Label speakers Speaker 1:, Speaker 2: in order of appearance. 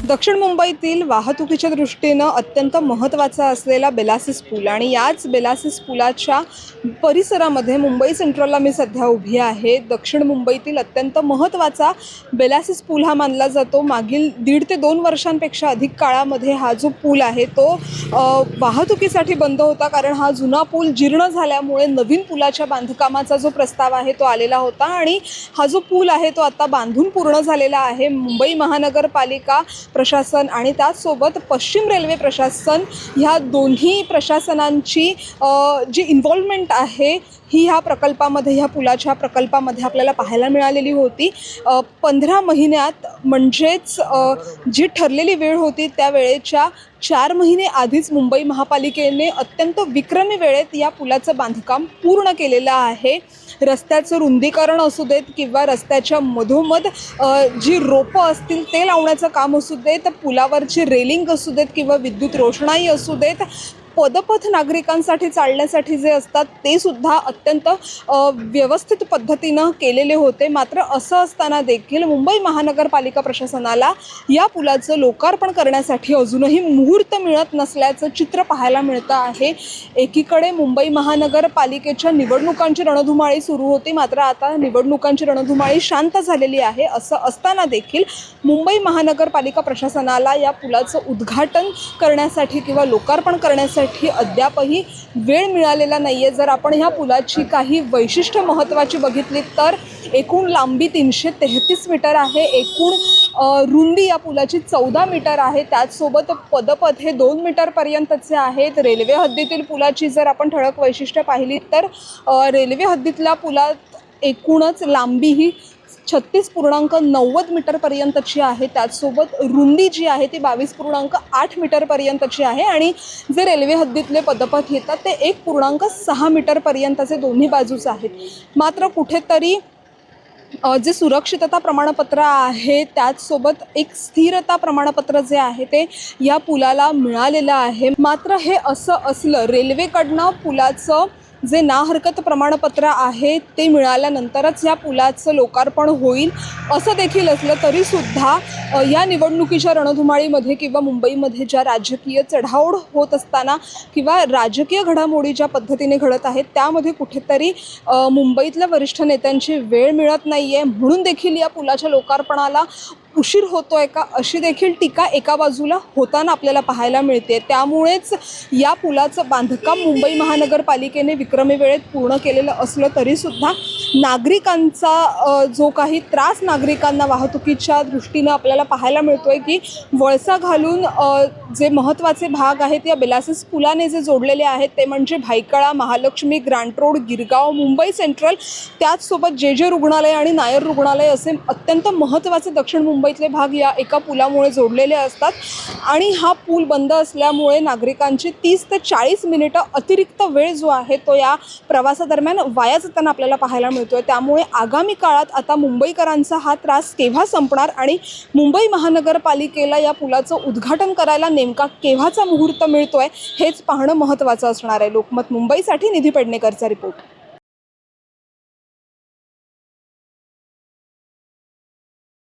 Speaker 1: दक्षिण मुंबईतील वाहतुकीच्या दृष्टीनं अत्यंत महत्त्वाचा असलेला बेलासिस पूल आणि याच बेलासिस पुलाच्या परिसरामध्ये मुंबई सेंट्रलला मी सध्या उभी आहे। दक्षिण मुंबईतील अत्यंत महत्त्वाचा बेलासिस पूल हा मानला जातो। मागील 1.5 ते 2 वर्षांपेक्षा अधिक काळामध्ये हा जो पूल आहे तो वाहतुकीसाठी बंद होता, कारण हा जुना पूल जीर्ण झाल्यामुळे नवीन पुलाच्या बांधकामाचा जो प्रस्ताव आहे तो आलेला होता आणि हा जो पूल आहे तो आता बांधून पूर्ण झालेला आहे। मुंबई महानगरपालिका प्रशासन आणि त्याचसोबत पश्चिम रेल्वे प्रशासन ह्या दोन्ही प्रशासनांची जी इन्व्हॉल्वमेंट आहे ही ह्या प्रकल्पामध्ये, ह्या पुलाच्या प्रकल्पामध्ये आपल्याला पाहायला मिळालेली होती। 15 महिन्यात म्हणजेच जी ठरलेली वेळ होती त्या वेळेच्या 4 महिने आधीच मुंबई महापालिकेने अत्यंत विक्रमी वेळेत या पुलाचं बांधकाम पूर्ण केलेलं आहे। रस्त्याचं रुंदीकरण असू देत किंवा रस्त्याच्या मधोमध जी रोपं असतील ते लावण्याचं काम असू देत, पुलावरची रेलिंग असू देत किंवा विद्युत रोषणाई असू देत, पदपथ नागरिकांसाठी चालण्यासाठी जे असतात ते सुद्धा अत्यंत व्यवस्थित पद्धतीनं केलेले होते। मात्र असं असताना देखील मुंबई महानगरपालिका प्रशासनाला या पुलाचं लोकार्पण करण्यासाठी अजूनही मुहूर्त मिळत नसल्याचं चित्र पाहायला मिळतं आहे। एकीकडे मुंबई महानगरपालिकेच्या निवडणुकांची रणधुमाळी सुरू होती, मात्र आता निवडणुकांची रणधुमाळी शांत झालेली आहे। असं असताना देखील मुंबई महानगरपालिका प्रशासनाला या पुलाचं उद्घाटन करण्यासाठी किंवा लोकार्पण करण्यासाठी अद्यापही वेळ मिळालेला नाही आहे। जर आपण ह्या पुलाची काही वैशिष्ट्य महत्त्वाची बघितली तर एकूण लांबी 333 मीटर आहे, एकूण रुंदी या पुलाची 14 मीटर आहे, त्याचसोबत पदपथ हे 2 मीटरपर्यंतचे आहेत। रेल्वे हद्दीतील पुलाची जर आपण ठळक वैशिष्ट्य पाहिली तर रेल्वे हद्दीतल्या पुलात एकूणच लांबी ही 36.90 मीटरपर्यंतची आहे, त्याचसोबत रुंदी जी आहे ती 22.8 मीटरपर्यंतची आहे आणि जे रेल्वे हद्दीतले पदपथ येतात ते 1.6 मीटरपर्यंतचे दोन्ही बाजूच आहेत। मात्र कुठेतरी जे सुरक्षितता प्रमाणपत्र आहे त्याचसोबत एक स्थिरता प्रमाणपत्र जे आहे ते या पुलाला मिळालेलं आहे। मात्र हे असं असलं, रेल्वेकडनं पुलाचं जे ना हरकत प्रमाणपत्र आहे ते मिळाल्यानंतरच या पुलाचं लोकार्पण होईल असं देखील असलं तरीसुद्धा या निवडणुकीच्या रणधुमाळीमध्ये किंवा मुंबईमध्ये ज्या राजकीय चढाओढ होत असताना किंवा राजकीय घडामोडी ज्या पद्धतीने घडत आहेत त्यामध्ये कुठेतरी मुंबईतल्या वरिष्ठ नेत्यांची वेळ मिळत नाही आहे, म्हणून देखील या पुलाच्या लोकार्पणाला उशीर होतोय का अशी देखील टीका एका बाजूला होताना आपल्याला पाहायला मिळते। त्यामुळेच या पुलाचं बांधकाम मुंबई महानगरपालिकेने विक्रमी वेळेत पूर्ण केलेलं असलं तरीसुद्धा नागरिकांचा जो काही त्रास नागरिकांना वाहतुकीच्या दृष्टीनं आपल्याला पाहायला मिळतोय की वळसा घालून जे महत्त्वाचे भाग आहेत या बेलासिस पुलाने जे जोडलेले आहेत ते म्हणजे Byculla, Mahalakshmi, Grant road, Girgaon, Mumbai central, त्याचसोबत जे रुग्णालय आणि नायर रुग्णालय असे अत्यंत महत्त्वाचे दक्षिण मुंबईतले भाग या एका पुलामुळे जोडलेले असतात आणि हा पूल बंद असल्यामुळे नागरिकांची 30 ते 40 मिनिटं अतिरिक्त वेळ जो आहे तो या प्रवासादरम्यान वाया जाताना आपल्याला पाहायला मिळतोय। त्यामुळे आगामी काळात आता मुंबईकरांचा हा त्रास केव्हा संपणार आणि मुंबई महानगरपालिकेला या पुलाचं उद्घाटन करायला नेमका केव्हाचा मुहूर्त मिळतोय हेच पाहणं महत्त्वाचं असणार आहे। लोकमत मुंबईसाठी निधी पेडणेकरचा रिपोर्ट।